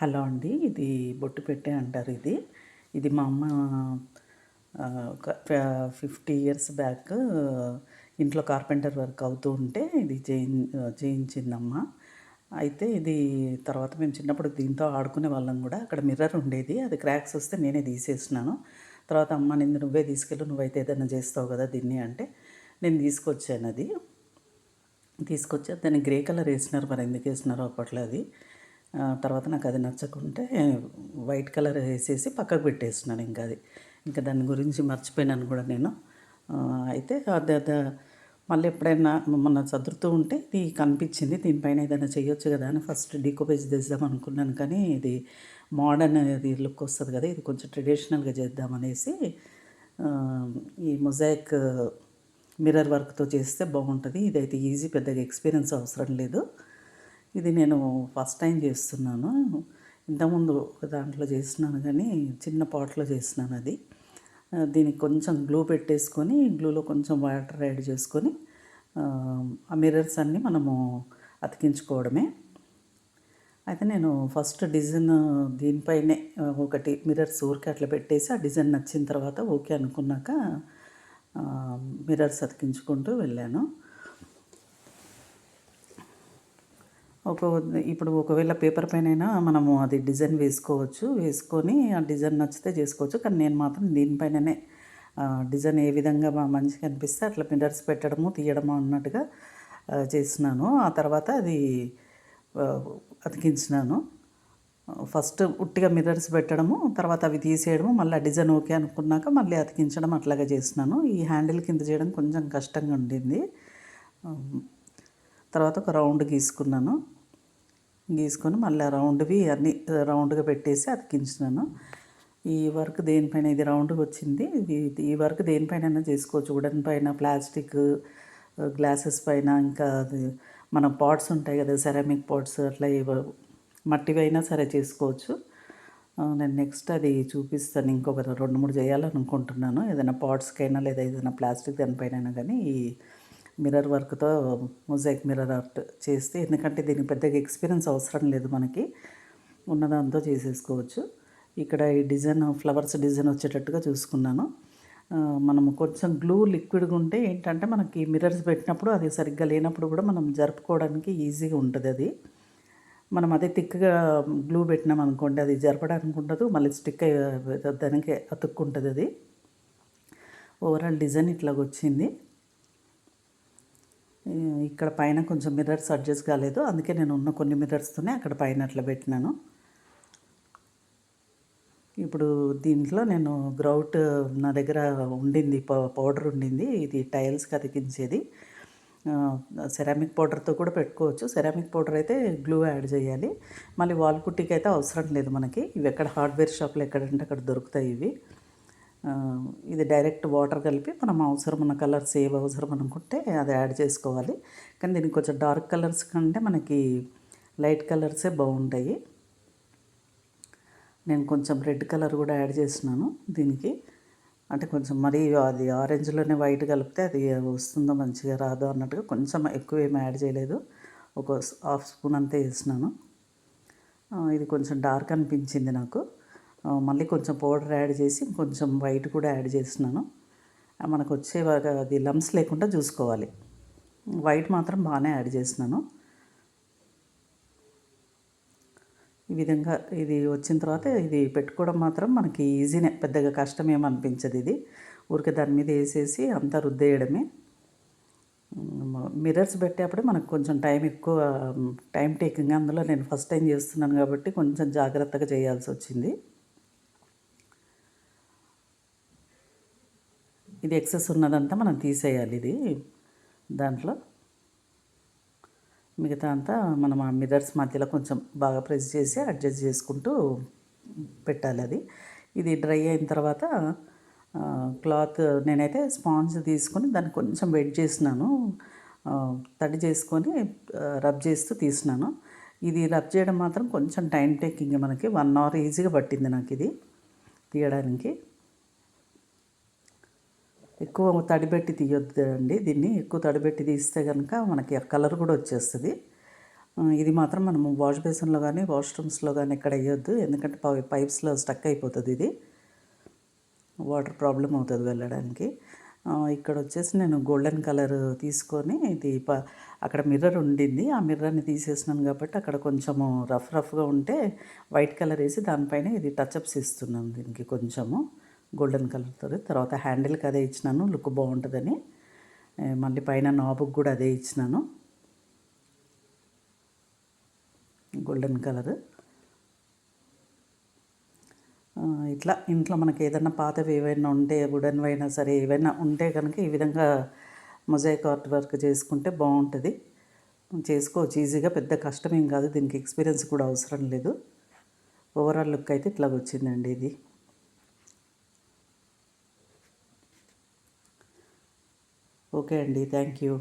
Hello అండి. ఇది బొట్టు పెట్టే అంటారు ఇది. ఇది మా అమ్మ ఒక 50 ఇయర్స్ బ్యాక్ ఇంట్లో కార్పెంటర్ వర్క్ అవుతూ ఉంటే ఇది చేయించిందమ్మ. అయితే ఇది తర్వాత మేము చిన్నప్పుడు దీంతో ఆడుకునే వాళ్ళం కూడా. అక్కడ మిర్రర్ ఉండేది. అది క్రాక్స్ వస్తే నేనే తీసేసినాను. తర్వాత అమ్మ నిన్ను నువ్వే తీసుకెళ్ళు, నువ్వైతే ఏదైనా చేస్తావు కదా దీన్ని అంటే నేను తీసుకొచ్చాను అది. తీసుకొచ్చి దాన్ని గ్రే కలర్ వేసినారు, మరి ఎందుకు వేసినారో అప్పట్లో అది. తర్వాత నాకు అది నచ్చకుంటే వైట్ కలర్ వేసేసి పక్కకు పెట్టేసినాను. ఇంకా దాని గురించి మర్చిపోయినాను కూడా నేను. అయితే మళ్ళీ ఎప్పుడైనా మొన్న చదువుతూ ఉంటే ఇది కనిపించింది, దీనిపైన ఏదైనా చేయొచ్చు కదా అని ఫస్ట్ డీకోపేజ్ తెద్దాం అనుకున్నాను. కానీ ఇది మోడర్న్ ఇది లుక్ వస్తుంది కదా, ఇది కొంచెం ట్రెడిషనల్గా చేద్దామనేసి ఈ మొజాయిక్ మిర్రర్ వర్క్తో చేస్తే బాగుంటుంది. ఇదైతే ఈజీ, పెద్దగా ఎక్స్పీరియన్స్ అవసరం లేదు. ఇది నేను ఫస్ట్ టైం చేస్తున్నాను. ఇంతకుముందు ఒక దాంట్లో చేసినాను కానీ చిన్న పాట్లో చేసినాను అది. దీనికి కొంచెం గ్లూ పెట్టేసుకొని, గ్లూలో కొంచెం వాటర్ యాడ్ చేసుకొని ఆ మిర్రర్స్ అన్నీ మనము అతికించుకోవడమే. అయితే నేను ఫస్ట్ డిజైన్ దీనిపైనే ఒకటి మిర్రర్స్ ఊరికే అట్లా పెట్టేసి ఆ డిజైన్ నచ్చిన తర్వాత ఓకే అనుకున్నాక మిర్రర్స్ అతికించుకుంటూ వెళ్ళాను. ఇప్పుడు ఒకవేళ పేపర్ పైనైనా మనము అది డిజైన్ వేసుకొని ఆ డిజైన్ నచ్చితే చేసుకోవచ్చు. కానీ నేను మాత్రం దీనిపైననే డిజైన్ ఏ విధంగా మంచిగా అనిపిస్తే అట్లా మిర్రర్స్ పెట్టడము తీయడము అన్నట్టుగా చేసినాను. ఆ తర్వాత అది అతికించినాను. ఫస్ట్ ఉట్టిగా మిర్రర్స్ పెట్టడము, తర్వాత అవి తీసేయడము, మళ్ళీ డిజైన్ ఓకే అనుకున్నాక మళ్ళీ అతికించడం అట్లాగా చేసినాను. ఈ హ్యాండిల్ కింద చేయడం కొంచెం కష్టంగా ఉండింది. తర్వాత ఒక రౌండ్ గీసుకొని మళ్ళీ రౌండ్వి అన్నీ రౌండ్గా పెట్టేసి అతికించినాను. ఈ వర్క్ దేనిపైన, ఇది రౌండ్గా వచ్చింది. ఈ వర్క్ దేనిపైన చేసుకోవచ్చు. వుడెన్ పైన, ప్లాస్టిక్ గ్లాసెస్ పైన, ఇంకా అది మన పాట్స్ ఉంటాయి కదా, సెరామిక్ పాట్స్, అట్లా మట్టివైనా సరే చేసుకోవచ్చు. నేను నెక్స్ట్ అది చూపిస్తాను. ఇంకొక 2-3 చేయాలనుకుంటున్నాను. ఏదైనా పాట్స్కైనా లేదా ఏదైనా ప్లాస్టిక్ దానిపైన కానీ ఈ మిర్రర్ వర్క్తో మొజాయిక్ మిర్రర్ ఆర్ట్ చేస్తే, ఎందుకంటే దీనికి పెద్దగా ఎక్స్పీరియన్స్ అవసరం లేదు, మనకి ఉన్నదాంతో చేసేసుకోవచ్చు. ఇక్కడ ఈ డిజైన్ ఫ్లవర్స్ డిజైన్ వచ్చేటట్టుగా చూసుకున్నాను. మనము కొంచెం గ్లూ లిక్విడ్గా ఉంటే ఏంటంటే మనకి మిర్రర్స్ పెట్టినప్పుడు అది సరిగ్గా లేనప్పుడు కూడా మనం జరుపుకోవడానికి ఈజీగా ఉంటుంది. అది మనం అదే థిక్గా గ్లూ పెట్టినాం అనుకోండి, అది జరపడానికి ఉండదు, మళ్ళీ స్టిక్ దానికి అతుక్కుంటుంది అది. ఓవరాల్ డిజైన్ ఇట్లాగ వచ్చింది. ఇక్కడ పైన కొంచెం మిర్రర్స్ అడ్జస్ట్ కాలేదు, అందుకే నేను ఉన్న కొన్ని మిర్రర్స్తోనే అక్కడ పైన అట్లా పెట్టినాను. ఇప్పుడు దీంట్లో నేను గ్రౌట్ నా దగ్గర ఉండింది, పౌడర్ ఉండింది. ఇది టైల్స్కి అతికించేది. సెరామిక్ పౌడర్తో కూడా పెట్టుకోవచ్చు. సెరామిక్ పౌడర్ అయితే గ్లూ యాడ్ చేయాలి. మళ్ళీ వాల్ పుట్టికి అయితే అవసరం లేదు మనకి. ఇవి ఎక్కడ హార్డ్వేర్ షాప్లో ఎక్కడంటే అక్కడ దొరుకుతాయి ఇవి. ఇది డైరెక్ట్ వాటర్ కలిపి మనం అవసరమైన కలర్స్ ఏవి అవసరం అనుకుంటే అది యాడ్ చేసుకోవాలి. కానీ దీనికి కొంచెం డార్క్ కలర్స్ కంటే మనకి లైట్ కలర్సే బాగుంటాయి. నేను కొంచెం రెడ్ కలర్ కూడా యాడ్ చేసినాను దీనికి. అంటే కొంచెం మరీ అది ఆరెంజ్లోనే వైట్ కలిపితే అది వస్తుందో మంచిగా రాదో అన్నట్టుగా కొంచెం ఎక్కువ ఏమి యాడ్ చేయలేదు, ఒక హాఫ్ స్పూన్ అంతే వేసినాను. ఇది కొంచెం డార్క్ అనిపించింది నాకు. మళ్ళీ కొంచెం పౌడర్ యాడ్ చేసి కొంచెం వైట్ కూడా యాడ్ చేసినాను. మనకు వచ్చే అది లమ్స్ లేకుండా చూసుకోవాలి. వైట్ మాత్రం బాగానే యాడ్ చేసినాను. ఈ విధంగా ఇది వచ్చిన తర్వాత ఇది పెట్టుకోవడం మాత్రం మనకి ఈజీనే, పెద్దగా కష్టం ఏమనిపించదు. ఇది ఊరికే దాని మీద వేసేసి అంతా రుద్దేయడమే. మిర్రర్స్ పెట్టేప్పుడు మనకు కొంచెం టైం టేకింగ్. అందులో నేను ఫస్ట్ టైం చేస్తున్నాను కాబట్టి కొంచెం జాగ్రత్తగా చేయాల్సి వచ్చింది. ఇది ఎక్సెస్ ఉన్నదంతా మనం తీసేయాలి. ఇది దాంట్లో మిగతా అంతా మనం ఆ మిర్రర్స్ మధ్యలో కొంచెం బాగా ప్రెస్ చేసి అడ్జస్ట్ చేసుకుంటూ పెట్టాలి అది. ఇది డ్రై అయిన తర్వాత క్లాత్ నేనైతే స్పాంజ్ తీసుకొని దాన్ని కొంచెం వెట్ చేసినాను, తడి చేసుకొని రబ్ చేస్తూ తీసినాను. ఇది రబ్ చేయడం మాత్రం కొంచెం టైం టేకింగ్, మనకి 1 అవర్ ఈజీగా పట్టింది నాకు ఇది తీయడానికి. ఎక్కువ తడిబెట్టి తీయొద్దండి దీన్ని. ఎక్కువ తడిబెట్టి తీస్తే కనుక మనకి ఆ కలర్ కూడా వచ్చేస్తుంది. ఇది మాత్రం మనము వాష్ బేసిన్లో కానీ వాష్రూమ్స్లో కానీ ఎక్కడ వేయొద్దు, ఎందుకంటే పైప్స్లో స్టక్ అయిపోతుంది, ఇది వాటర్ ప్రాబ్లం అవుతుంది వెళ్ళడానికి. ఇక్కడ వచ్చేసి నేను గోల్డెన్ కలర్ తీసుకొని ఇది అక్కడ మిర్రర్ ఉండింది, ఆ మిర్రర్ని తీసేసినాను కాబట్టి అక్కడ కొంచెము రఫ్గా ఉంటే వైట్ కలర్ వేసి దానిపైన ఇది టచ్అప్స్ ఇస్తున్నాను దీనికి కొంచెము గోల్డెన్ కలర్తో. తర్వాత హ్యాండిల్కి అదే ఇచ్చినాను, లుక్ బాగుంటుందని. మళ్ళీ పైన నాబుకి కూడా అదే ఇచ్చినాను, గోల్డెన్ కలర్. ఇట్లా ఇంట్లో మనకి ఏదైనా పాతవి ఏవైనా ఉంటే వుడెన్వి అయినా సరే ఏవైనా ఉంటే కనుక ఈ విధంగా మొజాయిక్ ఆర్ట్ వర్క్ చేసుకుంటే బాగుంటుంది. చేసుకోవచ్చు ఈజీగా, పెద్ద కష్టమేం కాదు, దీనికి ఎక్స్పీరియన్స్ కూడా అవసరం లేదు. ఓవరాల్ లుక్ అయితే ఇట్లా వచ్చిందండి ఇది. ఓకే అండి, థ్యాంక్ యూ.